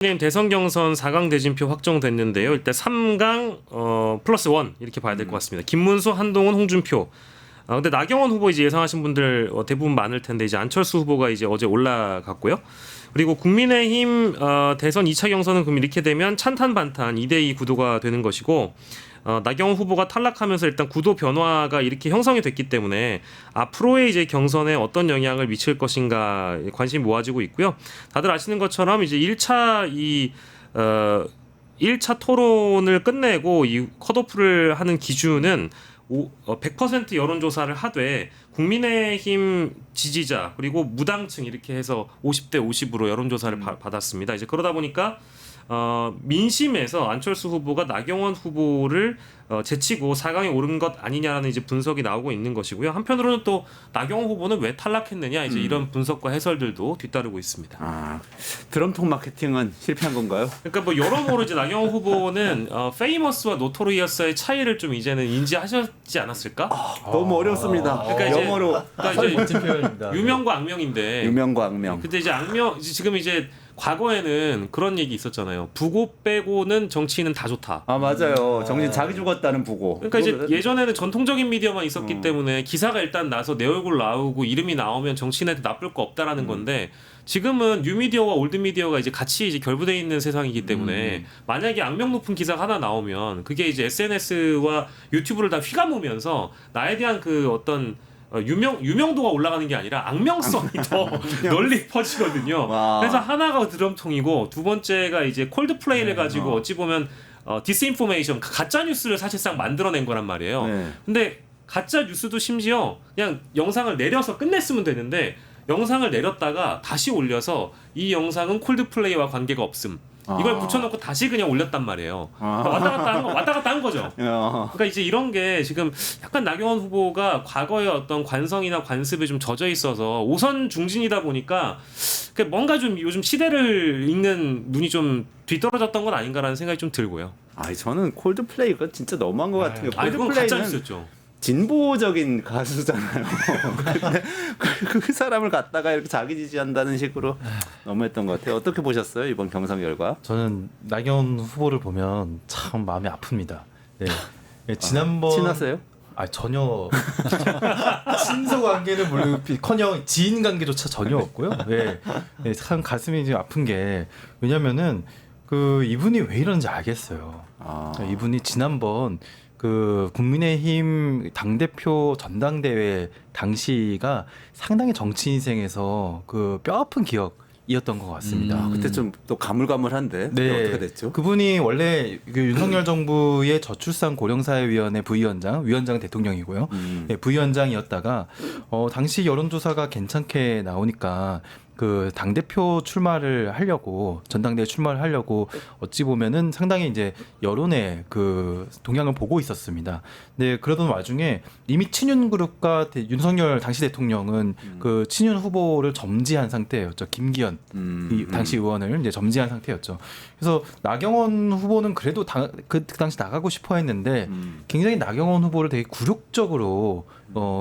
대선 경선 4강 대진표 확정됐는데요. 일단 3강 플러스 1 이렇게 봐야 될 것 같습니다. 김문수, 한동훈, 홍준표. 근데 나경원 후보 이제 예상하신 분들 대부분 많을 텐데 이제 안철수 후보가 이제 어제 올라갔고요. 그리고 국민의힘 대선 2차 경선은 그럼 이렇게 되면 찬탄 반탄 2대2 구도가 되는 것이고 나경원 후보가 탈락하면서 일단 구도 변화가 이렇게 형성이 됐기 때문에 앞으로의 이제 경선에 어떤 영향을 미칠 것인가 관심이 모아지고 있고요. 다들 아시는 것처럼 이제 1차 토론을 끝내고 이 컷오프를 하는 기준은 100% 여론조사를 하되 국민의힘 지지자 그리고 무당층 이렇게 해서 50대 50으로 여론조사를 받았습니다. 이제 그러다 보니까 민심에서 안철수 후보가 나경원 후보를 제치고 4강에 오른 것 아니냐라는 이제 분석이 나오고 있는 것이고요. 한편으로는 또 나경원 후보는 왜 탈락했느냐 이제 이런 분석과 해설들도 뒤따르고 있습니다. 드럼통 마케팅은 실패한 건가요? 그러니까 뭐 여러모로 이제 나경원 후보는 페이머스와 노토리어스의 차이를 좀 이제는 인지하셨지 않았을까? 너무 어렵습니다. 그러니까 이제 영어로 멋진 표현입니다. 유명과 악명인데. 유명과 악명. 근데 이제 지금 이제 과거에는 그런 얘기 있었잖아요. 부고 빼고는 정치인은 다 좋다. 맞아요. 정신 자기 죽었다는 부고. 그러니까 이제 예전에는 전통적인 미디어만 있었기 때문에 기사가 일단 나서 내 얼굴 나오고 이름이 나오면 정치인한테 나쁠 거 없다라는 건데 지금은 뉴미디어와 올드미디어가 이제 같이 이제 결부되어 있는 세상이기 때문에 만약에 악명 높은 기사가 하나 나오면 그게 이제 SNS와 유튜브를 다 휘감으면서 나에 대한 그 어떤 유명도가 올라가는 게 아니라 악명성이 더 널리 퍼지거든요. 와. 그래서 하나가 드럼통이고 두 번째가 이제 콜드플레이를 가지고 어찌 보면 디스인포메이션 가짜 뉴스를 사실상 만들어낸 거란 말이에요. 네. 근데 가짜 뉴스도 심지어 그냥 영상을 내려서 끝냈으면 되는데 영상을 내렸다가 다시 올려서 이 영상은 콜드플레이와 관계가 없음. 이걸 붙여놓고 다시 그냥 올렸단 말이에요. 왔다 갔다 한 거죠. 그러니까 이제 이런 게 지금 약간 나경원 후보가 과거의 어떤 관성이나 관습에 좀 젖어 있어서 오선 중진이다 보니까 뭔가 좀 요즘 시대를 읽는 눈이 좀 뒤떨어졌던 건 아닌가라는 생각이 좀 들고요. 저는 콜드플레이가 진짜 너무한 것 같은 게 그건 가짜 뉴스였죠. 진보적인 가수잖아요. 근데 그 사람을 갖다가 이렇게 자기 지지한다는 식으로 너무했던 것 같아요. 어떻게 보셨어요 이번 경선 결과? 저는 나경원 후보를 보면 참 마음이 아픕니다. 네. 지난번 친하세요? 전혀 친서 관계는 물론커녕 지인 관계조차 전혀 없고요. 참 가슴이 좀 아픈 게 왜냐면은 이분이 왜 이런지 알겠어요. 이분이 지난번 국민의힘 당대표 전당대회 당시가 상당히 정치 인생에서 뼈아픈 기억이었던 것 같습니다. 그때 좀 또 가물가물한데 어떻게 됐죠? 그분이 원래 윤석열 정부의 저출산 고령사회위원회 위원장 대통령이고요. 부위원장이었다가 당시 여론조사가 괜찮게 나오니까 당대표 출마를 하려고 전당대회 출마를 하려고 어찌 보면은 상당히 이제 여론의 동향을 보고 있었습니다. 근데 그러던 와중에 이미 친윤그룹과 윤석열 당시 대통령은 친윤 후보를 점지한 상태였죠. 김기현 당시 의원을 이제 점지한 상태였죠. 그래서 나경원 후보는 그래도 그 당시 나가고 싶어 했는데 굉장히 나경원 후보를 되게 굴욕적으로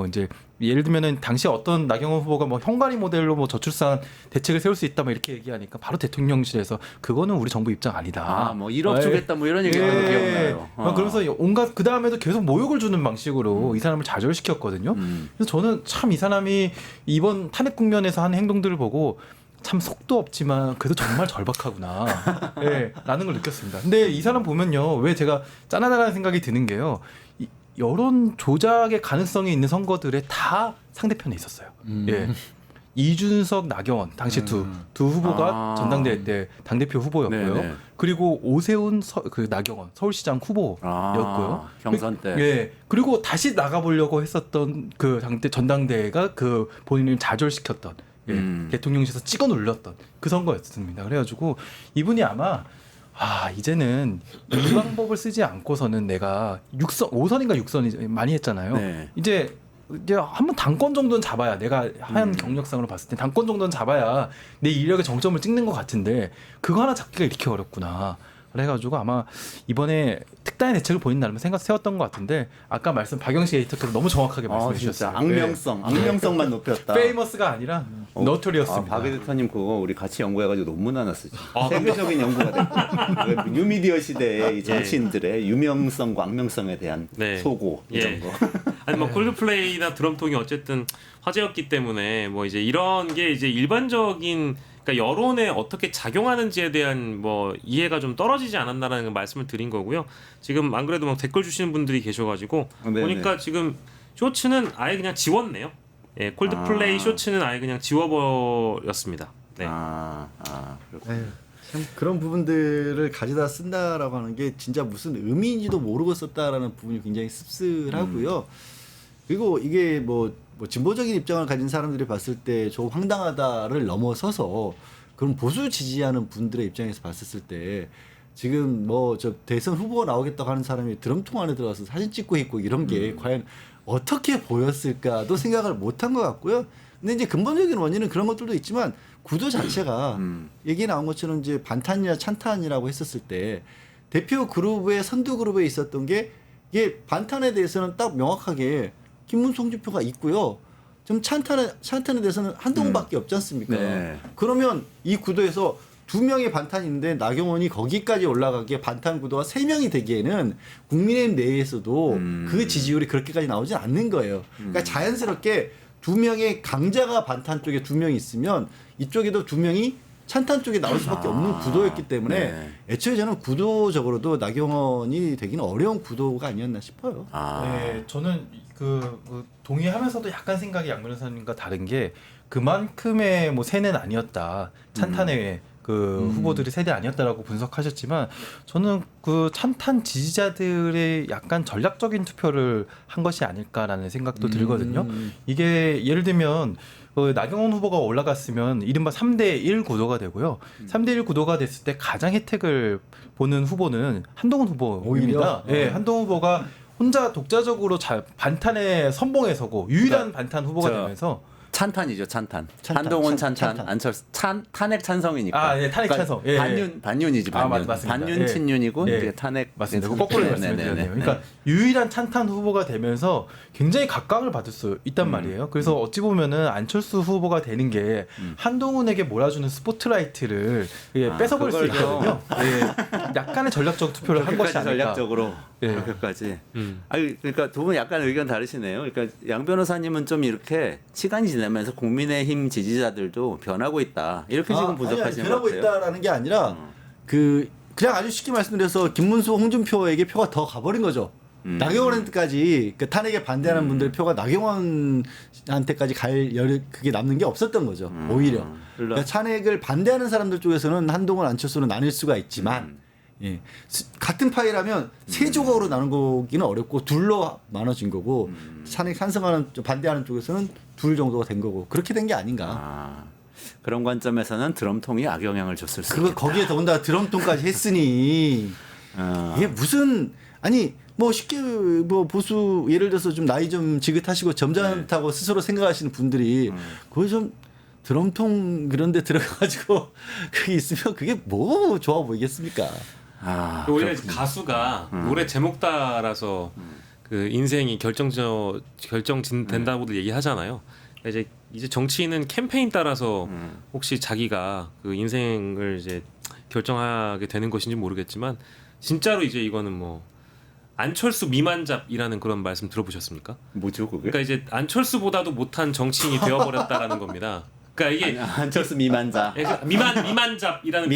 이제 예를 들면은 당시 어떤 나경원 후보가 헝가리 모델로 저출산 대책을 세울 수 있다 이렇게 얘기하니까 바로 대통령실에서 그거는 우리 정부 입장 아니다. 1억 주겠다 이런 얘기가 기억나요. 그러면서 온갖 그 다음에도 계속 모욕을 주는 방식으로 이 사람을 좌절시켰거든요. 그래서 저는 참 이 사람이 이번 탄핵 국면에서 한 행동들을 보고 참 속도 없지만 그래도 정말 절박하구나 라는 걸 느꼈습니다. 근데 이 사람 보면요, 왜 제가 짠하다라는 생각이 드는 게요, 여론 조작의 가능성이 있는 선거들에 다 상대편에 있었어요. 이준석, 나경원 당시 두 후보가 전당대회 때 당대표 후보였고요. 네네. 그리고 오세훈 나경원 서울시장 후보였고요. 경선 때. 그리고 다시 나가보려고 했었던 전당대회가 본인을 좌절시켰던 대통령실에서 찍어 눌렀던 그 선거였습니다. 그래가지고 이분이 아마 이제는 이 방법을 쓰지 않고서는 내가 5선인가 6선 많이 했잖아요. 네. 이제 한번 당권 정도는 잡아야, 내가 한 경력상으로 봤을 때 당권 정도는 잡아야 내 이력의 정점을 찍는 것 같은데 그거 하나 잡기가 이렇게 어렵구나. 해가지고 아마 이번에 특단의 대책을 본인 나름 세웠던 것 같은데 아까 박영식 에디터께서 너무 정확하게 말씀해 주셨어요. 악명성만 높였다. 페이머스가 아니라 너토리어스입니다. 박 에디터님 그거 우리 같이 연구해가지고 논문 하나 쓰죠. 세계적인 연구가 됐고 뉴미디어 시대의 이 정치인들의 유명성과 악명성에 대한 소고 이런 거. 아니 뭐 콜드플레이나 드럼통이 어쨌든 화제였기 때문에 뭐 이제 이런 게 이제 일반적인 그러니까 여론에 어떻게 작용하는지에 대한 뭐 이해가 좀 떨어지지 않았나라는 말씀을 드린 거고요. 지금 안 그래도 막 댓글 주시는 분들이 계셔가지고 보니까 지금 쇼츠는 아예 그냥 지웠네요. 예, 콜드플레이 쇼츠는 아예 그냥 지워버렸습니다. 네. 그렇군요. 참 그런 부분들을 가져다 쓴다라고 하는 게 진짜 무슨 의미인지도 모르고 썼다라는 부분이 굉장히 씁쓸하고요. 그리고 이게 뭐 진보적인 입장을 가진 사람들이 봤을 때 좀 황당하다를 넘어서서 그럼 보수 지지하는 분들의 입장에서 봤을 때 지금 뭐 저 대선 후보가 나오겠다고 하는 사람이 드럼통 안에 들어가서 사진 찍고 있고 이런 게 과연 어떻게 보였을까도 생각을 못한 것 같고요. 근데 이제 근본적인 원인은 그런 것들도 있지만 구도 자체가 얘기 나온 것처럼 이제 반탄이나 찬탄이라고 했었을 때 대표 그룹의 선두 그룹에 있었던 게 이게 반탄에 대해서는 딱 명확하게 김문수 홍준표가 있고요. 좀 찬탄에 대해서는 한동훈밖에 없지 않습니까? 네. 그러면 이 구도에서 2명의 반탄이 있는데 나경원이 거기까지 올라가기에 반탄 구도가 3명이 되기에는 국민의힘 내에서도 그 지지율이 그렇게까지 나오진 않는 거예요. 그러니까 자연스럽게 2명의 강자가 반탄 쪽에 2명이 있으면 이쪽에도 2명이 찬탄 쪽에 나올 수밖에 없는 구도였기 때문에 애초에 저는 구도적으로도 나경원이 되기는 어려운 구도가 아니었나 싶어요. 네, 저는 동의하면서도 약간 생각이 양 변호사님과 다른 게 그만큼의 뭐 세는 아니었다. 찬탄의 후보들이 세대 아니었다라고 분석하셨지만 저는 그 찬탄 지지자들의 약간 전략적인 투표를 한 것이 아닐까라는 생각도 들거든요. 이게 예를 들면 나경원 후보가 올라갔으면 이른바 3대1 구도가 되고요. 3대1 구도가 됐을 때 가장 혜택을 보는 후보는 한동훈 후보입니다. 예, 한동훈 후보가 혼자 독자적으로 반탄에 선봉에 서고 유일한 반탄 후보가 되면서 찬탄이죠, 찬탄. 한동훈 찬탄, 안철수 탄핵 찬성이니까. 네, 탄핵 찬성. 예. 반윤이지, 반윤. 맞습니다. 반윤 친윤이고 예. 이제 탄핵. 맞습니다. 거꾸로 말씀드렸네요. 그러니까 유일한 찬탄 후보가 되면서 굉장히 각광을 받을 수 있단 말이에요. 그래서 어찌 보면은 안철수 후보가 되는 게 한동훈에게 몰아주는 스포트라이트를 뺏어볼 수 있거든요. 약간의 전략적 투표를 한 것이 아닐까. 전략적으로 그렇게까지. 그러니까 두 분 약간 의견 다르시네요. 그러니까 양 변호사님은 좀 이렇게 시간이 지나면서 국민의힘 지지자들도 변하고 있다. 이렇게 지금 분석하시는 것 같아요. 변하고 있다라는 게 아니라 그냥 아주 쉽게 말씀드려서 김문수, 홍준표에게 표가 더 가버린 거죠. 나경원한테까지 탄핵에 반대하는 분들의 표가 나경원한테까지 그게 남는 게 없었던 거죠. 오히려. 그러니까 탄핵을 반대하는 사람들 쪽에서는 한동훈, 안철수는 나뉠 수가 있지만 같은 파이라면 세 조각으로 나누기는 어렵고 둘로 나눠진 거고 탄핵 찬성하는 반대하는 쪽에서는 둘 정도가 된 거고 그렇게 된 게 아닌가. 그런 관점에서는 드럼통이 악영향을 줬을 수 있겠다. 거기에 더군다나 드럼통까지 했으니 이게 무슨 뭐 쉽게 뭐 보수 예를 들어서 좀 나이 좀 지긋하시고 점잖다고 스스로 생각하시는 분들이 그걸 좀 드럼통 그런 데 들어가가지고 그게 있으면 그게 뭐 좋아 보이겠습니까? 원래 가수가 노래 제목 따라서 그 인생이 결정된다고들 얘기하잖아요. 이제 정치인은 캠페인 따라서 혹시 자기가 그 인생을 이제 결정하게 되는 것인지 모르겠지만 진짜로 이제 이거는 뭐 안철수 미만잡이라는 그런 말씀 들어보셨습니까? 뭐죠 그게? 그러니까 이제 안철수보다도 못한 정치인이 되어버렸다라는 겁니다. 그러니까 이게 안철수 미만자. 미만잡이라는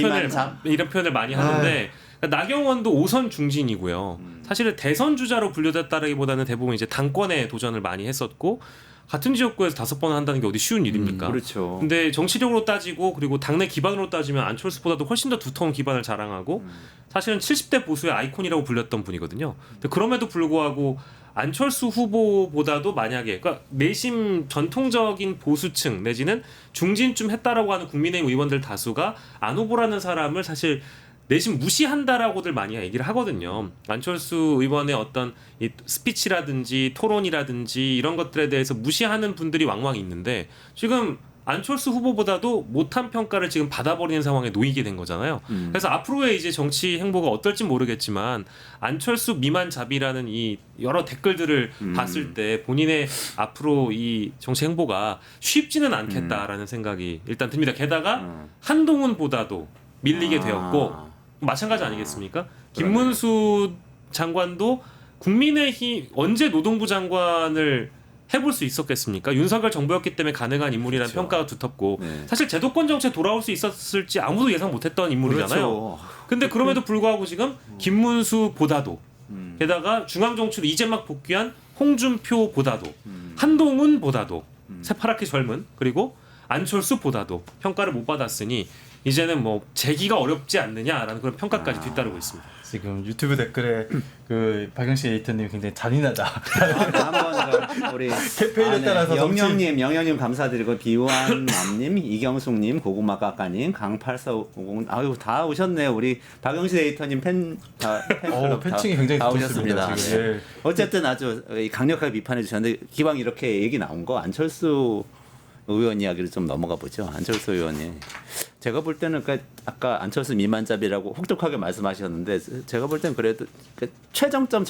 이런 표현을 많이 하는데 그러니까 나경원도 5선 중진이고요. 사실은 대선 주자로 분류됐다라기보다는 대부분 이제 당권에 도전을 많이 했었고 같은 지역구에서 5번 한다는 게 어디 쉬운 일입니까? 그렇죠. 근데 정치력으로 따지고 그리고 당내 기반으로 따지면 안철수보다도 훨씬 더 두터운 기반을 자랑하고 사실은 70대 보수의 아이콘이라고 불렸던 분이거든요. 근데 그럼에도 불구하고 안철수 후보보다도 만약에 그러니까 내심 전통적인 보수층 내지는 중진쯤 했다라고 하는 국민의힘 의원들 다수가 안 후보라는 사람을 사실 내심 무시한다라고들 많이 얘기를 하거든요. 안철수 의원의 어떤 이 스피치라든지 토론이라든지 이런 것들에 대해서 무시하는 분들이 왕왕 있는데 지금 안철수 후보보다도 못한 평가를 지금 받아버리는 상황에 놓이게 된 거잖아요. 그래서 앞으로의 이제 정치 행보가 어떨지 모르겠지만 안철수 미만잡이라는 이 여러 댓글들을 봤을 때 본인의 앞으로 이 정치 행보가 쉽지는 않겠다라는 생각이 일단 듭니다. 게다가 한동훈보다도 밀리게 되었고 마찬가지 아니겠습니까? 김문수 장관도 국민의힘 언제 노동부 장관을 해볼 수 있었겠습니까? 윤석열 정부였기 때문에 가능한 인물이라는 그렇죠. 평가가 두텁고 네. 사실 제도권 정책 돌아올 수 있었을지 아무도 예상 못했던 인물이잖아요. 그렇죠. 근데 그럼에도 불구하고 지금 김문수보다도 게다가 중앙정치로 이제 막 복귀한 홍준표보다도 한동훈보다도 새파랗게 젊은 그리고 안철수보다도 평가를 못 받았으니 이제는 뭐 재기가 어렵지 않느냐라는 그런 평가까지 뒤따르고 있습니다. 지금 유튜브 댓글에 그 박영식 에디터님이 굉장히 잔인하다. 한번 우리 캠페인에 따라서 영영님 감사드리고 비완맘님, 이경숙님, 고구마 까까님, 강8450 아유 다 오셨네요. 우리 박영식 에디터님 팬클럽 팬층이 굉장히 다 두껍습니다, 오셨습니다. 지금. 네. 어쨌든 아주 강력하게 비판해 주셨는데 기왕 이렇게 얘기 나온 거 안철수 의원 이야기를 좀 넘어가 보죠. 안철수 의원이 제가 볼 때는 그러니까 아까 안철수 미만잡이라고 혹독하게 말씀하셨는데 제가 볼 때는 그래도 최정점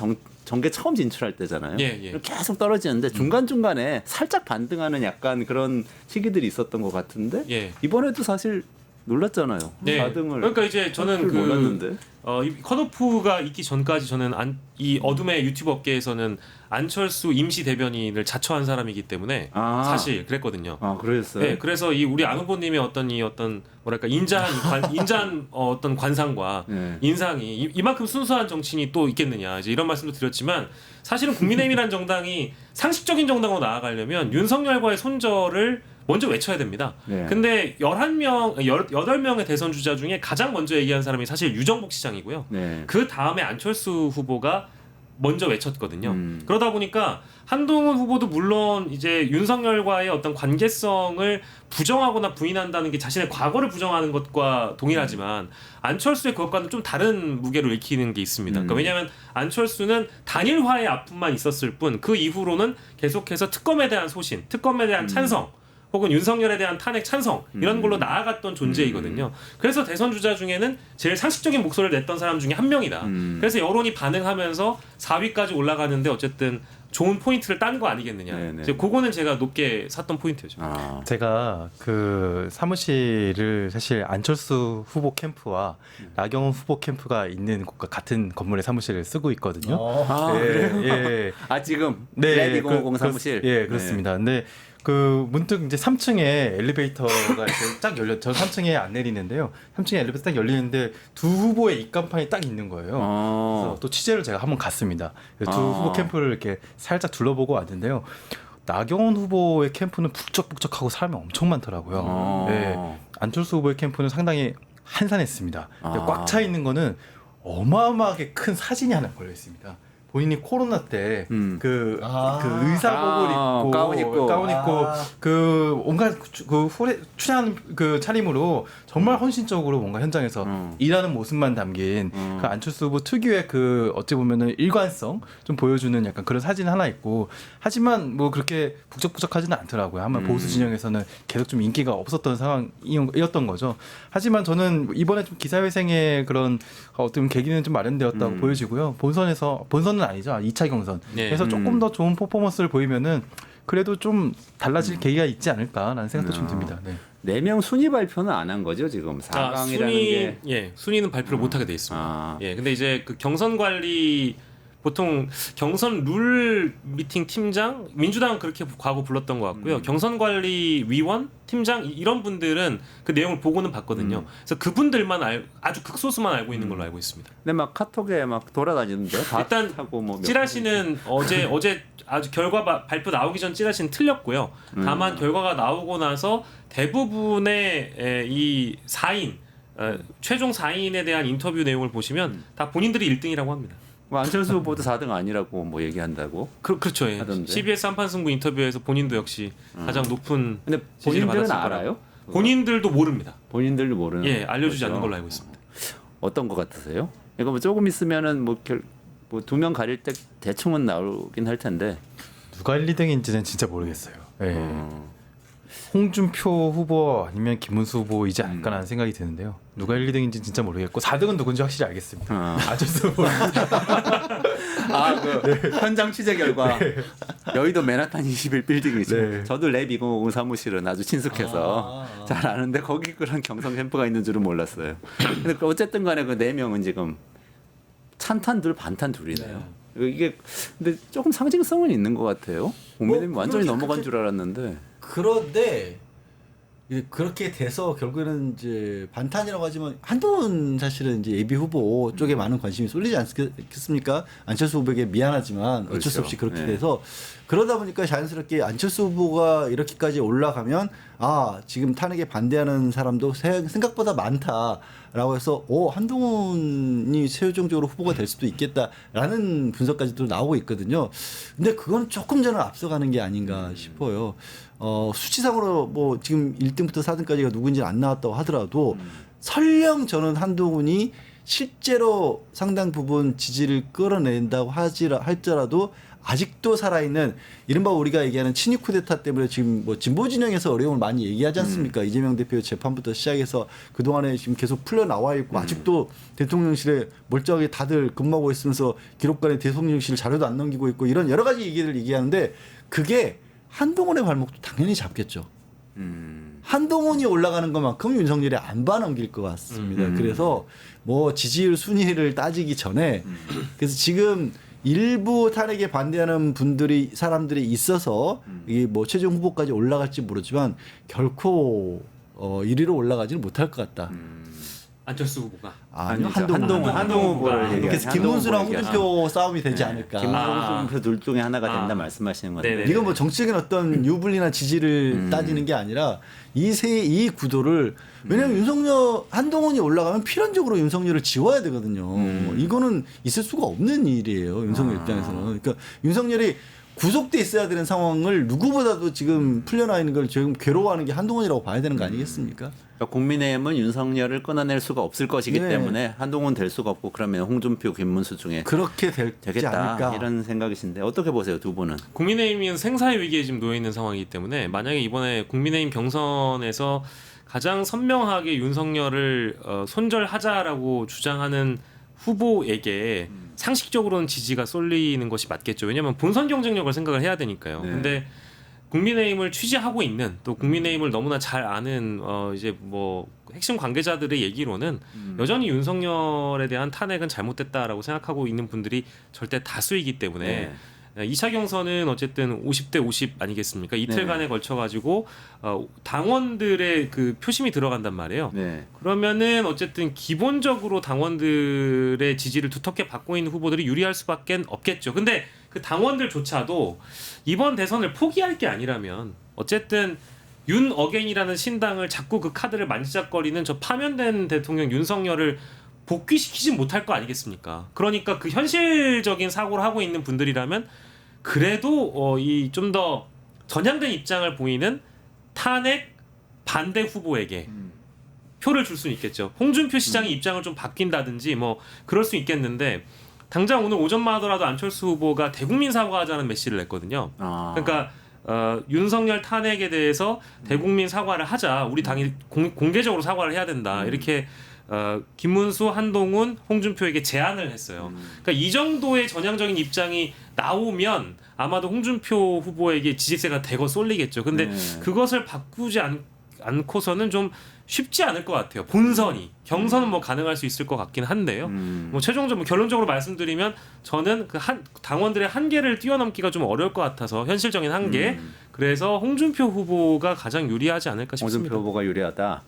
정계 처음 진출할 때잖아요. 예. 계속 떨어지는데 중간 중간에 살짝 반등하는 약간 그런 시기들이 있었던 것 같은데 예. 이번에도 사실 놀랐잖아요. 네. 4등을 그러니까 이제 저는 그 몰랐는데. 이 컷오프가 있기 전까지 저는 이 어둠의 유튜브 업계에서는 안철수 임시 대변인을 자처한 사람이기 때문에 사실 그랬거든요. 아 그러셨어요. 네, 그래서 이 우리 안 후보님의 어떤 뭐랄까 인자한 어떤 관상과 네. 인상이 이만큼 순수한 정치인이 또 있겠느냐 이제 이런 말씀도 드렸지만 사실은 국민의힘이라는 정당이 상식적인 정당으로 나아가려면 윤석열과의 손절을 먼저 외쳐야 됩니다. 네. 근데 8명의 대선 주자 중에 가장 먼저 얘기한 사람이 사실 유정복 시장이고요. 네. 그 다음에 안철수 후보가 먼저 외쳤거든요. 그러다 보니까 한동훈 후보도 물론 이제 윤석열과의 어떤 관계성을 부정하거나 부인한다는 게 자신의 과거를 부정하는 것과 동일하지만 안철수의 그것과는 좀 다른 무게로 읽히는 게 있습니다. 그러니까 왜냐하면 안철수는 단일화의 아픔만 있었을 뿐 그 이후로는 계속해서 특검에 대한 소신, 특검에 대한 찬성 혹은 윤석열에 대한 탄핵 찬성 이런 걸로 나아갔던 존재이거든요. 그래서 대선 주자 중에는 제일 상식적인 목소리를 냈던 사람 중에 한 명이다. 그래서 여론이 반응하면서 4위까지 올라가는데 어쨌든 좋은 포인트를 딴 거 아니겠느냐. 네네. 이제 그거는 제가 높게 샀던 포인트죠. 제가 그 사무실을 사실 안철수 후보 캠프와 나경원 후보 캠프가 있는 곳과 같은 건물의 사무실을 쓰고 있거든요. 그래요? 예. 지금 네, 레디 050 사무실. 예, 그렇습니다. 근데 그 문득 이제 3층에 엘리베이터가 이렇게 딱 열려. 저 3층에 안 내리는데요. 3층에 엘리베이터 딱 열리는데 두 후보의 입간판이 딱 있는 거예요. 그래서 또 취재를 제가 한번 갔습니다. 두 후보 캠프를 이렇게 살짝 둘러보고 왔는데요. 나경원 후보의 캠프는 북적북적하고 사람이 엄청 많더라고요. 네, 안철수 후보의 캠프는 상당히 한산했습니다. 꽉 차 있는 거는 어마어마하게 큰 사진이 하나 걸려 있습니다. 본인이 코로나 때 그 의사복을 입고 가운 입고 그 온갖 그 추한 그 차림으로 정말 헌신적으로 뭔가 현장에서 일하는 모습만 담긴 그 안철수 후보 특유의 그 어찌 보면은 일관성 좀 보여주는 약간 그런 사진 하나 있고 하지만 뭐 그렇게 북적북적하지는 않더라고요. 아마 보수 진영에서는 계속 좀 인기가 없었던 상황이었던 거죠. 하지만 저는 이번에 좀 기사회생의 그런 어떤 계기는 좀 마련되었다고 보여지고요. 본선은 아니죠. 2차 경선. 네. 그래서 조금 더 좋은 퍼포먼스를 보이면은 그래도 좀 달라질 계기가 있지 않을까라는 생각도 좀 듭니다. 네. 4명 순위 발표는 안 한 거죠 지금 4강이라는 게. 순위는 발표를 못 하게 돼 있습니다. 아. 예, 근데 이제 그 경선 관리 보통 경선 룰 미팅 팀장 민주당은 그렇게 과거 불렀던 것 같고요. 경선 관리 위원 팀장 이런 분들은 그 내용을 보고는 봤거든요. 그래서 그분들만 아주 극소수만 알고 있는 걸로 알고 있습니다. 근데 막 카톡에 막 돌아다니는데 일단 하고 뭐 찌라시는 어제 아주 결과 발표 나오기 전 찌라시는 틀렸고요. 다만 결과가 나오고 나서 대부분의 이 4인 최종 4인에 대한 인터뷰 내용을 보시면 다 본인들이 1등이라고 합니다. 뭐 안철수 후보도 4등 아니라고 뭐 얘기한다고. 그렇죠. 예. 하던데. CBS 한판 승부 인터뷰에서 본인도 역시 가장 높은 근데 지지를 본인들은 받았을 알아요? 거라고. 본인들도 모릅니다. 본인들도 모르는. 예, 알려주지 거죠. 않는 걸로 알고 있습니다. 어떤 거 같으세요? 이거 뭐 조금 있으면은 뭐 2명 가릴 때 대충은 나오긴 할 텐데. 누가 1, 2등인지는 진짜 모르겠어요. 예. 홍준표 후보 아니면 김문수 후보이지 않을까라는 생각이 드는데요. 누가 1, 2등인지 진짜 모르겠고 4등은 누군지 확실히 알겠습니다. 안철수 후보. 현장 취재 결과 여의도 맨하탄 21빌딩이죠. 네. 저도 랩 2050 사무실은 아주 친숙해서 잘 아는데 거기 그런 경성 캠프가 있는 줄은 몰랐어요. 근데 어쨌든 간에 그 4명은 지금 찬탄 둘 반탄 둘이네요. 이게 근데 조금 상징성은 있는 것 같아요. 국민의힘 완전히 넘어간 줄 알았는데. 그런데 그렇게 돼서 결국에는 이제 반탄이라고 하지만 한동훈 사실은 이제 예비 후보 쪽에 많은 관심이 쏠리지 않겠습니까? 안철수 후보에게 미안하지만 어쩔 수 없이 그렇게 네. 돼서 그러다 보니까 자연스럽게 안철수 후보가 이렇게까지 올라가면 지금 탄핵에 반대하는 사람도 생각보다 많다라고 해서 한동훈이 최종적으로 후보가 될 수도 있겠다라는 분석까지도 나오고 있거든요. 근데 그건 조금 저는 앞서가는 게 아닌가 싶어요. 수치상으로 뭐 지금 1등부터 4등까지가 누군지 안 나왔다고 하더라도 설령 저는 한동훈이 실제로 상당 부분 지지를 끌어낸다고 할지라도 아직도 살아있는 이른바 우리가 얘기하는 친위 쿠데타 때문에 지금 뭐 진보 진영에서 어려움을 많이 얘기하지 않습니까? 이재명 대표 재판부터 시작해서 그동안에 지금 계속 풀려 나와 있고 아직도 대통령실에 멀쩡하게 다들 근무하고 있으면서 기록관에 대통령실 자료도 안 넘기고 있고 이런 여러 가지 얘기를 얘기하는데 그게 한동훈의 발목도 당연히 잡겠죠. 한동훈이 올라가는 것만큼 윤석열이 안 봐넘길 것 같습니다. 그래서 뭐 지지율 순위를 따지기 전에 그래서 지금 일부 탄핵에 반대하는 사람들이 있어서 이게 뭐 최종 후보까지 올라갈지 모르지만 결코 1위로 올라가지는 못할 것 같다. 안철수 후보가. 아니요, 한동훈 후보를 얘기하는 그래서 김문수랑 홍준표 싸움이 되지 않을까. 김문수 둘 중에 하나가 된다 말씀하시는 건데. 네네. 이건 뭐 정치적인 어떤 유불리나 지지를 따지는 게 아니라 이 구도를 왜냐하면 한동훈이 올라가면 필연적으로 윤석열을 지워야 되거든요. 이거는 있을 수가 없는 일이에요. 윤석열 입장에서는. 그러니까 윤석열이 구속돼 있어야 되는 상황을 누구보다도 지금 풀려나 있는 걸 지금 괴로워하는 게 한동훈이라고 봐야 되는 거 아니겠습니까? 그러니까 국민의힘은 윤석열을 끊어낼 수가 없을 것이기 네. 때문에 한동훈 될 수가 없고 그러면 홍준표, 김문수 중에 그렇게 되지 되겠다 않을까. 이런 생각이신데 어떻게 보세요 두 분은? 국민의힘이 생사의 위기에 지금 놓여 있는 상황이기 때문에 만약에 이번에 국민의힘 경선에서 가장 선명하게 윤석열을 손절하자라고 주장하는 후보에게 상식적으로는 지지가 쏠리는 것이 맞겠죠. 왜냐하면 본선 경쟁력을 생각을 해야 되니까요. 네. 근데 국민의힘을 취재하고 있는 또 국민의힘을 너무나 잘 아는 이제 뭐 핵심 관계자들의 얘기로는 여전히 윤석열에 대한 탄핵은 잘못됐다라고 생각하고 있는 분들이 절대 다수이기 때문에 2차 경선은 어쨌든 50대 50 아니겠습니까? 이틀간에 걸쳐 가지고 당원들의 그 표심이 들어간단 말이에요. 네. 그러면은 어쨌든 기본적으로 당원들의 지지를 두텁게 받고 있는 후보들이 유리할 수밖에 없겠죠. 근데 그 당원들조차도 이번 대선을 포기할 게 아니라면 어쨌든 윤 어게인이라는 신당을 자꾸 그 카드를 만지작거리는 저 파면된 대통령 윤석열을 복귀시키지 못할 거 아니겠습니까? 그러니까 그 현실적인 사고를 하고 있는 분들이라면 그래도 이 좀 더 전향된 입장을 보이는 탄핵 반대 후보에게 표를 줄 수는 있겠죠. 홍준표 시장이 입장을 좀 바뀐다든지 뭐 그럴 수 있겠는데 당장 오늘 오전만 하더라도 안철수 후보가 대국민 사과하자는 메시지를 냈거든요. 그러니까 윤석열 탄핵에 대해서 대국민 사과를 하자. 우리 당이 공개적으로 사과를 해야 된다. 이렇게 김문수, 한동훈, 홍준표에게 제안을 했어요. 그러니까 이 정도의 전향적인 입장이 나오면 아마도 홍준표 후보에게 지지세가 대거 쏠리겠죠. 근데 그것을 바꾸지 않고서는 좀 쉽지 않을 것 같아요. 본선이 경선은 뭐 가능할 수 있을 것 같긴 한데요. 뭐 최종적으로 결론적으로 말씀드리면 저는 그 당원들의 한계를 뛰어넘기가 좀 어려울 것 같아서 현실적인 한계. 그래서 홍준표 후보가 가장 유리하지 않을까 싶습니다. 홍준표 후보가 유리하다.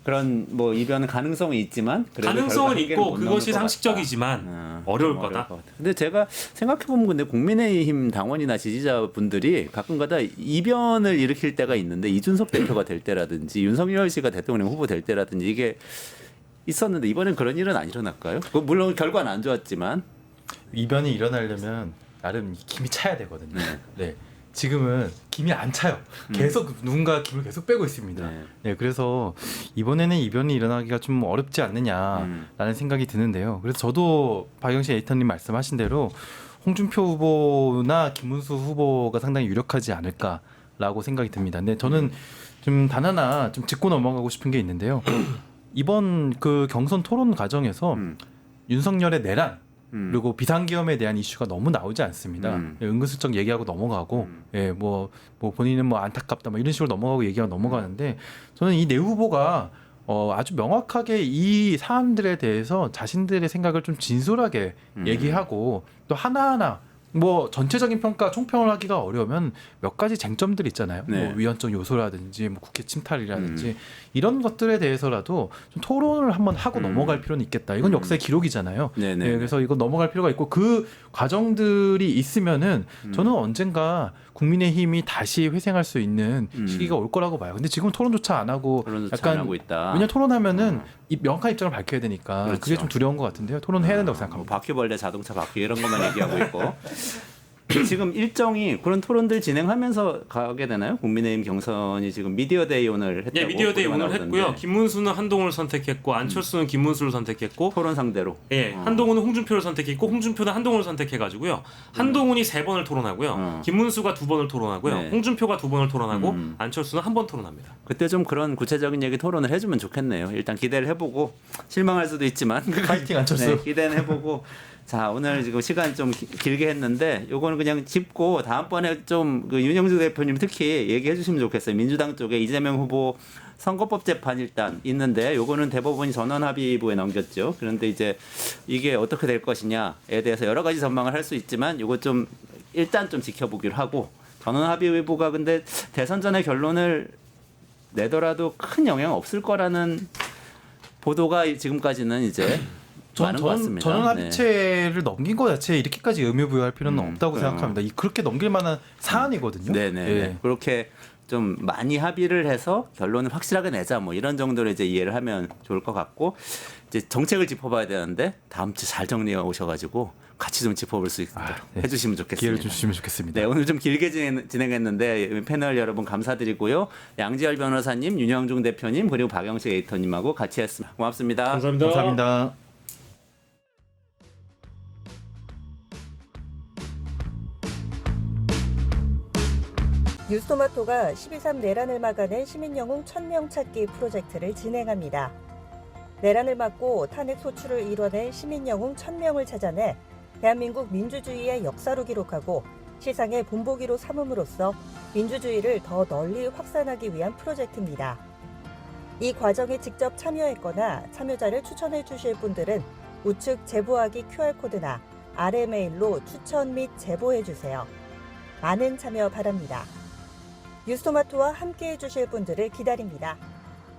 그런 뭐 이변 가능성이 있지만 가능성은 있고 그것이 상식적이지만 어려울 거다. 근데 제가 생각해 보면 근데 국민의힘 당원이나 지지자분들이 가끔가다 이변을 일으킬 때가 있는데 이준석 대표가 될 때라든지 윤석열 씨가 대통령 후보 될 때라든지 이게 있었는데 이번엔 그런 일은 안 일어날까요? 물론 결과는 안 좋았지만 이변이 일어나려면 나름 김이 차야 되거든요. 네. 지금은 김이 안 차요. 계속 누군가 김을 계속 빼고 있습니다. 네, 그래서 이번에는 이변이 일어나기가 좀 어렵지 않느냐라는 생각이 드는데요. 그래서 저도 박영신 에디터님 말씀하신 대로 홍준표 후보나 김문수 후보가 상당히 유력하지 않을까. 않을까라고 생각이 듭니다. 근데 저는 좀 단 하나 좀 짚고 넘어가고 싶은 게 있는데요. 이번 그 경선 토론 과정에서 윤석열의 내란 그리고 비상계엄에 대한 이슈가 너무 나오지 않습니다. 예, 은근슬쩍 얘기하고 넘어가고, 예, 뭐 본인은 뭐 안타깝다, 뭐 이런 식으로 넘어가고 얘기하고 넘어가는데 저는 이 내 후보가 아주 명확하게 이 사안들에 대해서 자신들의 생각을 좀 진솔하게 얘기하고 또 하나하나 뭐 전체적인 평가 총평을 하기가 어려우면 몇 가지 쟁점들 있잖아요. 네. 뭐 위헌적 요소라든지 뭐 국회 침탈이라든지 이런 것들에 대해서라도 좀 토론을 한번 하고 넘어갈 필요는 있겠다. 이건 역사의 기록이잖아요. 네네. 네, 그래서 이거 넘어갈 필요가 있고 그 과정들이 있으면은 저는 언젠가 국민의힘이 다시 회생할 수 있는 시기가 올 거라고 봐요. 근데 지금 토론조차 안 하고 토론조차 약간 안 하고 있다. 왜냐 토론하면은 이 명확한 입장을 밝혀야 되니까 그렇죠. 그게 좀 두려운 것 같은데요. 토론해야 된다고 뭐 생각합니다. 바퀴벌레 자동차 바퀴 이런 것만 얘기하고 있고 지금 일정이 그런 토론들 진행하면서 가게 되나요? 국민의힘 경선이 지금 미디어데이 오늘 했다고. 예, 미디어데이 보도가 오늘 나오던데. 했고요. 김문수는 한동훈을 선택했고 안철수는 김문수를 선택했고 토론 상대로. 예, 한동훈은 홍준표를 선택했고 홍준표는 한동훈을 선택해가지고요. 한동훈이 3번을 토론하고요. 김문수가 2번을 토론하고요. 네. 홍준표가 2번을 토론하고 안철수는 1번 토론합니다. 그때 좀 그런 구체적인 얘기 토론을 해주면 좋겠네요. 일단 기대를 해보고 실망할 수도 있지만 파이팅 안철수. 네, 기대는 해보고 자 오늘 지금 시간 좀 길게 했는데 요거는 그냥 짚고 다음번에 좀 그 윤영주 대표님 특히 얘기해 주시면 좋겠어요. 민주당 쪽에 이재명 후보 선거법 재판 일단 있는데 요거는 대법원이 전원 합의부에 넘겼죠. 그런데 이제 이게 어떻게 될 것이냐에 대해서 여러 가지 전망을 할 수 있지만 요거 좀 일단 좀 지켜보기로 하고 전원 합의부가 근데 대선 전에 결론을 내더라도 큰 영향 없을 거라는 보도가 지금까지는 이제 많은 것 같습니다. 전원 네. 합의체를 넘긴 것 자체에 이렇게까지 의미부여할 필요는 없다고 생각합니다. 그렇게 넘길 만한 사안이거든요. 네네. 예. 그렇게 좀 많이 합의를 해서 결론을 확실하게 내자 뭐 이런 정도로 이제 이해를 하면 좋을 것 같고 이제 정책을 짚어봐야 되는데 다음 주 잘 정리해 오셔가지고 같이 좀 짚어볼 수 있도록 네. 해주시면 좋겠습니다. 기회를 주시면 좋겠습니다. 네, 오늘 좀 길게 진행했는데 패널 여러분 감사드리고요. 양지열 변호사님, 윤영중 대표님 그리고 박영식 에디터님하고 같이 했습니다. 고맙습니다. 감사합니다. 감사합니다. 뉴스토마토가 12.3 내란을 막아낸 시민영웅 1000명 찾기 프로젝트를 진행합니다. 내란을 막고 탄핵 소추를 이뤄낸 시민영웅 1000명을 찾아내 대한민국 민주주의의 역사로 기록하고 시상의 본보기로 삼음으로써 민주주의를 더 널리 확산하기 위한 프로젝트입니다. 이 과정에 직접 참여했거나 참여자를 추천해 주실 분들은 우측 제보하기 QR코드나 아래 메일로 추천 및 제보해 주세요. 많은 참여 바랍니다. 뉴스토마토와 함께해 주실 분들을 기다립니다.